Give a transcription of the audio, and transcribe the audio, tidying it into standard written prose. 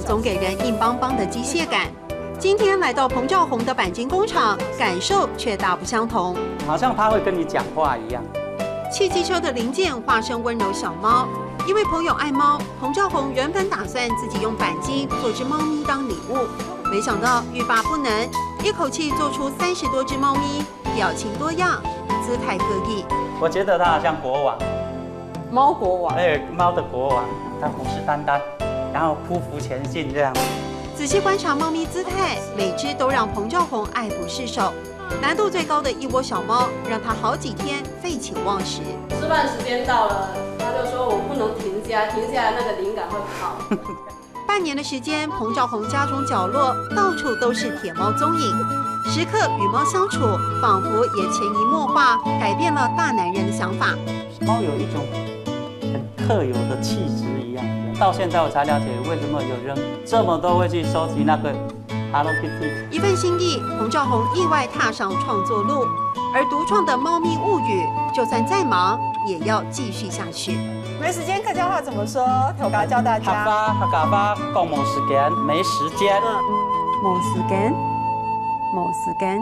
总给人硬邦邦的机械感。今天来到彭兆宏的钣金工厂，感受却大不相同。好像他会跟你讲话一样。汽机车的零件化身温柔小猫，因为朋友爱猫，彭兆宏原本打算自己用钣金做只猫咪当礼物，没想到欲罢不能，一口气做出30多只猫咪，表情多样，姿态各异。我觉得他好像国王，猫国王，猫的国王，他虎视眈眈，然后匍匐前进这样。仔细观察猫咪姿态，每只都让彭兆宏爱不释手。难度最高的一窝小猫，让他好几天废寝忘食。吃饭时间到了，他就说我不能停下，停下来那个灵感会跑。半年的时间，彭兆宏家中角落到处都是铁猫踪影，时刻与猫相处，仿佛也潜移默化改变了大男人的想法。猫有一种很特有的气质一样，到现在我才了解为什么有人这么多会去收集那个 Hello Kitty。一份心意，彭兆宏意外踏上创作路，而独创的《猫咪物语》，就算再忙也要继续下去。没时间客家话怎么说？头家教大家。客家話講冇時間，沒時間。冇時間，冇時間。